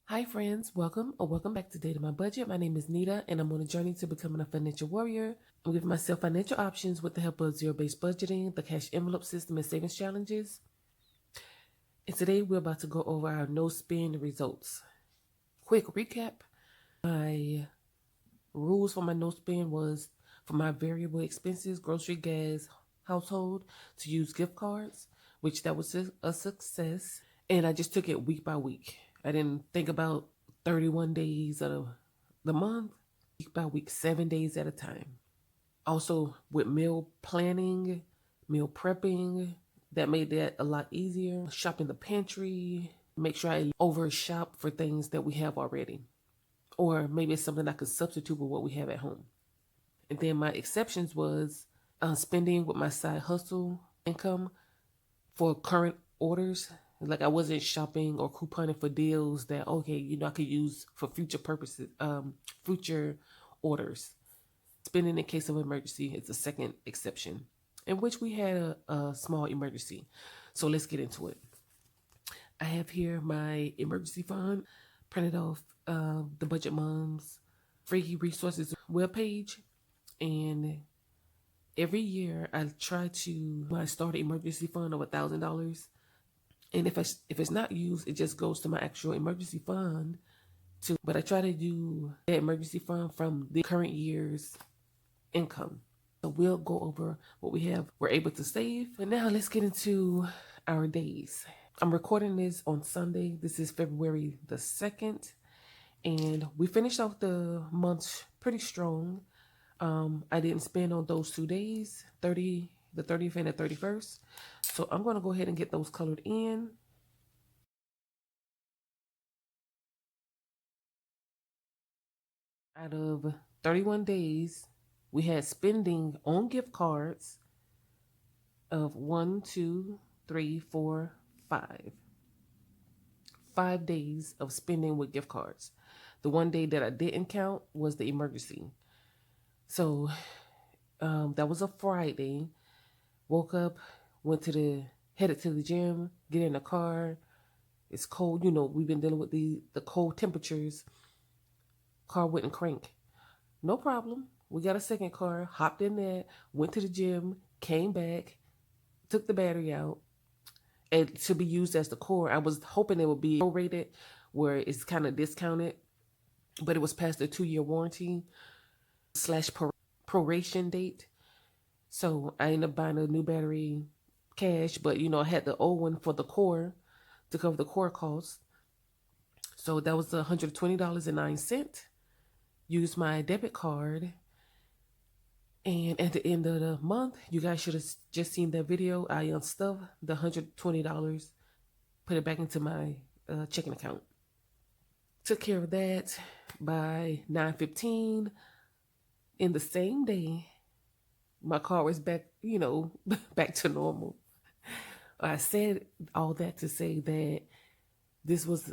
Hi friends, welcome back to Date My Budget. My name is Nita and I'm on a journey to becoming a financial warrior. I'm giving myself financial options with the help of zero-based budgeting, the cash envelope system, and savings challenges. And today we're about to go over our no-spend results. Quick recap. My rules for my no-spend was for my variable expenses, grocery, gas, household, to use gift cards, which that was a success. And I just took it week by week. I didn't think about 31 days of the month, week by week, 7 days at a time. Also, with meal planning, meal prepping, that made that a lot easier. Shopping the pantry, make sure I over shop for things that we have already. Or maybe it's something I could substitute with what we have at home. And then my exceptions was spending with my side hustle income for current orders. Like I wasn't shopping or couponing for deals that, okay, I could use for future purposes, future orders. Spending in case of emergency is the second exception, in which we had a small emergency. So let's get into it. I have here my emergency fund printed off the Budget Moms free resources webpage. And every year I try to start an emergency fund of $1,000. And if it's not used, it just goes to my actual emergency fund. But I try to do that emergency fund from the current year's income. So we'll go over what we're able to save. But now let's get into our days. I'm recording this on Sunday. This is February the 2nd. And we finished off the month pretty strong. I didn't spend on those 2 days, the 30th and the 31st. So I'm going to go ahead and get those colored in. Out of 31 days, we had spending on gift cards of 1, 2, 3, 4, 5. 5 days of spending with gift cards. The one day that I didn't count was the emergency. So that was a Friday. Woke up, headed to the gym, get in the car. It's cold. We've been dealing with the cold temperatures. Car wouldn't crank. No problem. We got a second car, hopped in there, went to the gym, came back, took the battery out, and to be used as the core. I was hoping it would be prorated, where it's kind of discounted, but it was past the 2-year warranty / proration date. So I ended up buying a new battery cash, but I had the old one for the core to cover the core cost. So that was $120.09. Used my debit card. And at the end of the month, you guys should have just seen that video. I unstuffed the $120, put it back into my checking account. Took care of that by 9:15. In the same day, my car was back, back to normal. I said all that to say that this was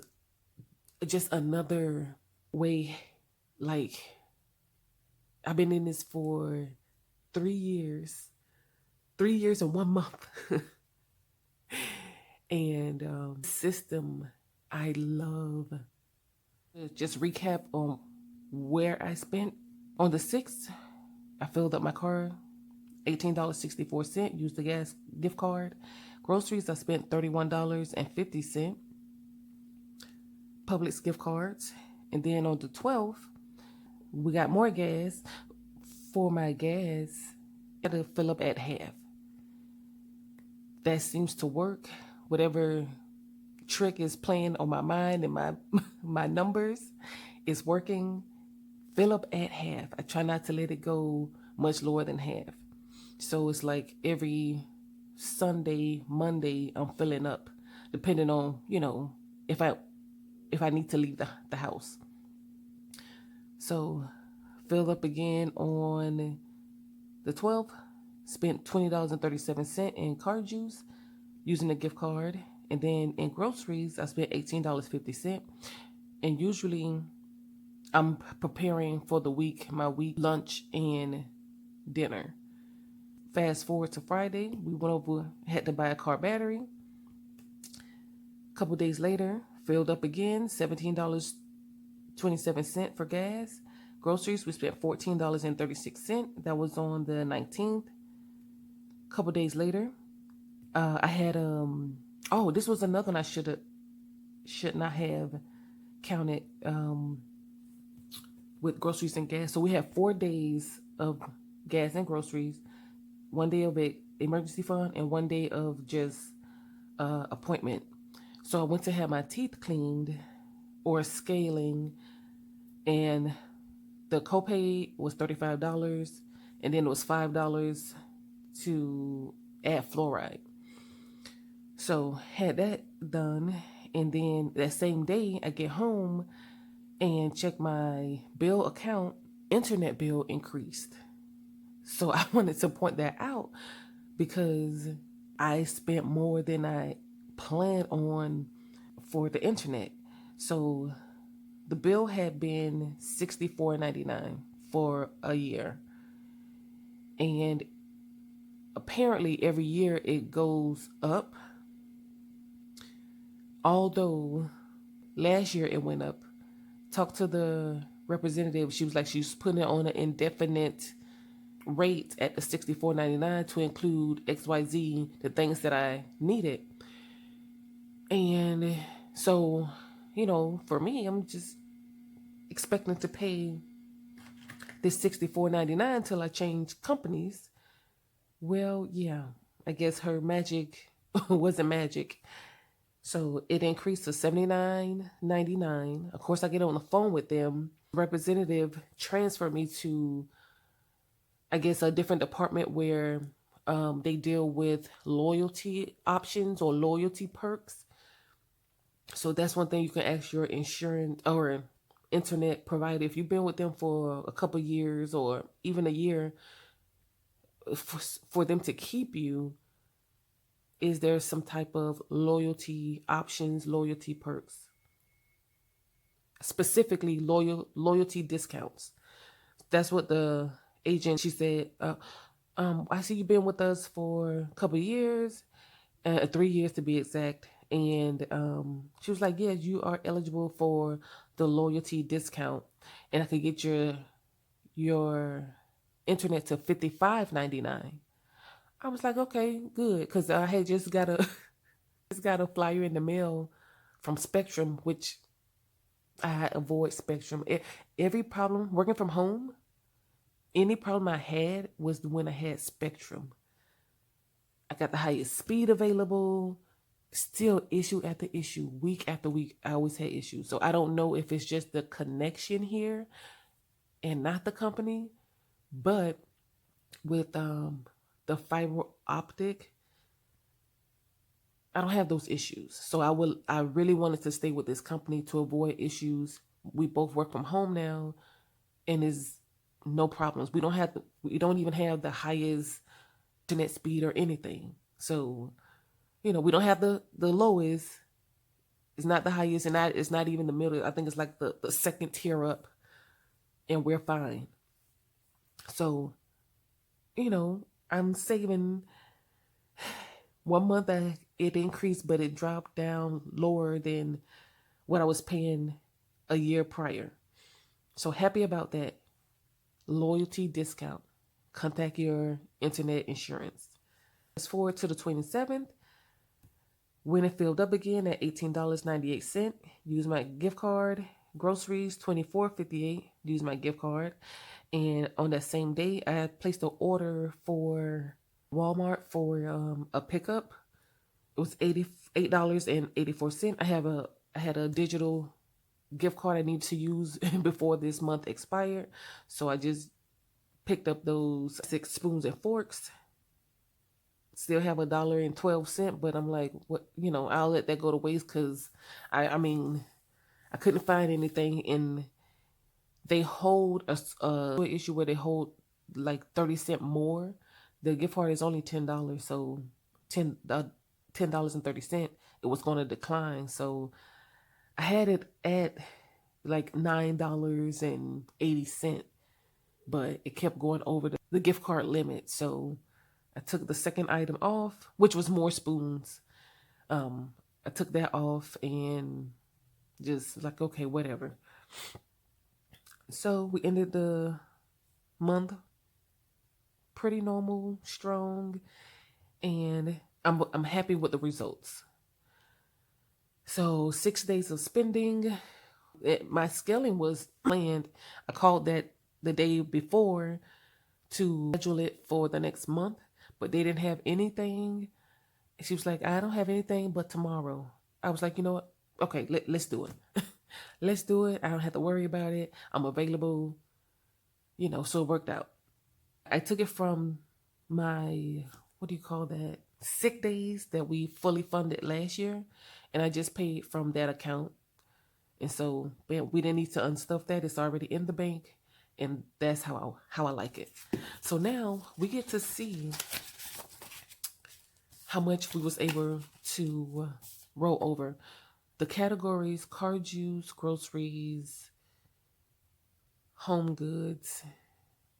just another way. Like, I've been in this for 3 years. 3 years and 1 month. And system I love. Just recap on where I spent. On the 6th, I filled up my car, $18.64, used the gas gift card. Groceries, I spent $31.50. Publix gift cards. And then on the 12th, we got more gas. For my gas, I had to fill up at half. That seems to work. Whatever trick is playing on my mind and my numbers is working. Fill up at half. I try not to let it go much lower than half. So it's like every Sunday, Monday, I'm filling up, depending on, if I need to leave the house. So filled up again on the 12th, spent $20.37 in card juice using a gift card. And then in groceries, I spent $18.50. And usually I'm preparing for the week, my week lunch and dinner. Fast forward to Friday, we went over, had to buy a car battery. A couple days later, filled up again, $17.27 for gas. Groceries, we spent $14.36. That was on the 19th. A couple days later, I had this was another one I should not have counted with groceries and gas. So we had 4 days of gas and groceries, 1 day of emergency fund, and 1 day of just appointment. So I went to have my teeth cleaned or scaling, and the copay was $35, and then it was $5 to add fluoride. So had that done, and then that same day I get home and check my bill account, internet bill increased. So I wanted to point that out because I spent more than I planned on for the internet. So the bill had been $64.99 for a year. And apparently every year it goes up. Although last year it went up. Talked to the representative. She was like, she's putting it on an indefinite rate at the $64.99 to include XYZ, the things that I needed. And so, for me, I'm just expecting to pay this $64.99 till I change companies. Well, yeah, I guess her magic wasn't magic. So it increased to $79.99. Of course, I get on the phone with them. Representative transferred me to, I guess, a different department where they deal with loyalty options or loyalty perks. So that's one thing you can ask your insurance or internet provider. If you've been with them for a couple of years or even a year, for them to keep you, is there some type of loyalty options, loyalty perks? Specifically, loyalty discounts. That's what the agent, she said, I see you've been with us for a couple of years, 3 years to be exact. And she was like, yeah, you are eligible for the loyalty discount. And I could get your internet to $55.99. I was like, okay, good. Because I had just got a flyer in the mail from Spectrum, which I avoid Spectrum. Every problem working from home, any problem I had was when I had Spectrum. I got the highest speed available. Still issue after issue, week after week, I always had issues. So I don't know if it's just the connection here and not the company, but with the fiber optic, I don't have those issues. So I really wanted to stay with this company to avoid issues. We both work from home now, and is no problems. We don't even have the highest internet speed or anything. So, we don't have the lowest. It's not the highest, and it's not even the middle. I think it's like the second tier up, and we're fine. So, I'm saving. 1 month it increased, but it dropped down lower than what I was paying a year prior. So happy about that. Loyalty discount. Contact your internet insurance. Fast forward to the 27th. When it filled up again at $18.98, use my gift card. Groceries, $24.58, use my gift card. And on that same day, I placed an order for Walmart for a pickup. It was $88.84. I had a digital gift card I needed to use before this month expired. So I just picked up those 6 spoons and forks. Still have $1.12, but I'm like, what? I'll let that go to waste because I couldn't find anything, and they hold a issue where they hold like 30 cents more. The gift card is only $10, so $10.30. It was going to decline, so I had it at like $9.80, but it kept going over the gift card limit. So I took the second item off, which was more spoons. I took that off, and Just like, okay, whatever. So we ended the month pretty normal, strong, and I'm happy with the results. So 6 days of spending. My scaling was planned. I called that the day before to schedule it for the next month, but they didn't have anything. She was like, I don't have anything but tomorrow. I was like, you know what? Okay, let's do it. Let's do it. I don't have to worry about it. I'm available, so it worked out. I took it from my, what do you call that? Sick days that we fully funded last year. And I just paid from that account. And so we didn't need to unstuff that. It's already in the bank. And that's how I like it. So now we get to see how much we was able to roll over. The categories: card use, groceries, home goods,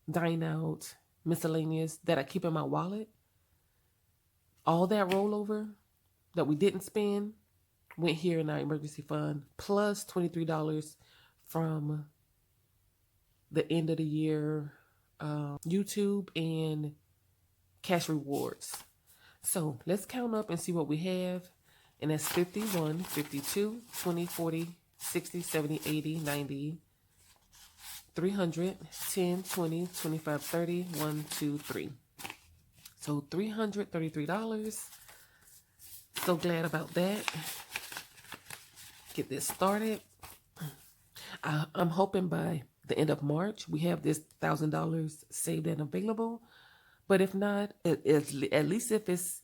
dine out, miscellaneous, that I keep in my wallet. All that rollover that we didn't spend went here in our emergency fund, plus $23 from the end of the year YouTube and cash rewards. So let's count up and see what we have. And that's 51, 52, 20, 40, 60, 70, 80, 90, 300, 10, 20, 25, 30, 1, 2, 3. So $333. So glad about that. Get this started. I'm hoping by the end of March we have this $1,000 saved and available. But if not, at least if it's,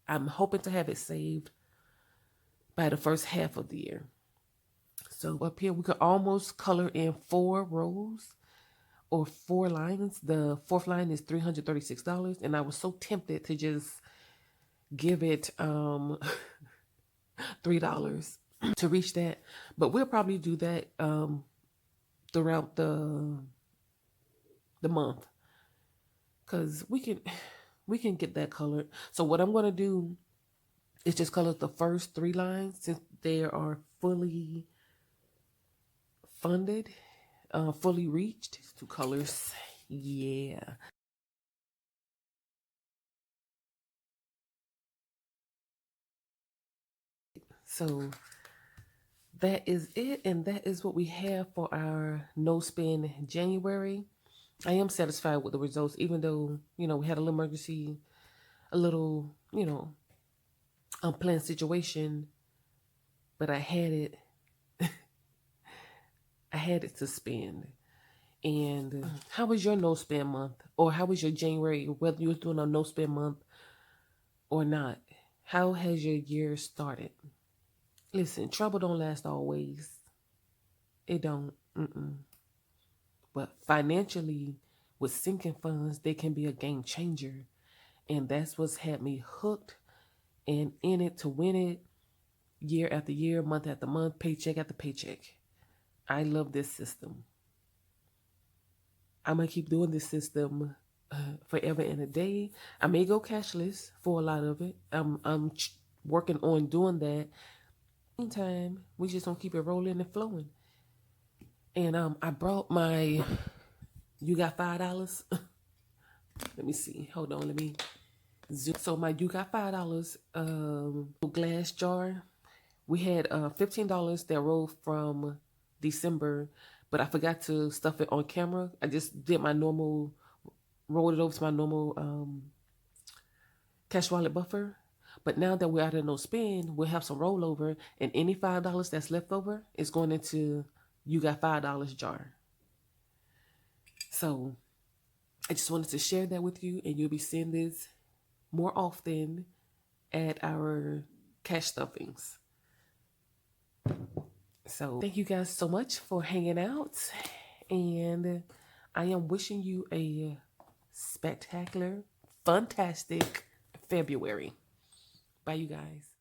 I'm hoping to have it saved by the first half of the year. So up here, we could almost color in 4 rows or 4 lines. The 4th line is $336. And I was so tempted to just give it $3 to reach that. But we'll probably do that throughout the month. Because we can get that colored. So what I'm going to do is just color the first 3 lines since they are fully funded, fully reached. 2 colors. Yeah. So that is it. And that is what we have for our no spend January. I am satisfied with the results, even though, we had a little emergency, a little, unplanned situation, but I had it. I had it to spend. And how was your no spend month? Or how was your January, whether you were doing a no spend month or not? How has your year started? Listen, trouble don't last always. It don't. But financially, with sinking funds, they can be a game changer. And that's what's had me hooked and in it to win it year after year, month after month, paycheck after paycheck. I love this system. I'm going to keep doing this system forever and a day. I may go cashless for a lot of it. I'm working on doing that. Meantime, we just don't keep it rolling and flowing. And I brought my, you got $5? Let me see. Hold on. Let me zoom. So my you got $5 glass jar. We had $15 that rolled from December, but I forgot to stuff it on camera. I just did my normal, rolled it over to my normal cash wallet buffer. But now that we're out of no spend, we'll have some rollover, and any $5 that's left over is going into you got $5 jar. So I just wanted to share that with you, and you'll be seeing this more often at our cash stuffings. So thank you guys so much for hanging out, and I am wishing you a spectacular, fantastic February. Bye, you guys.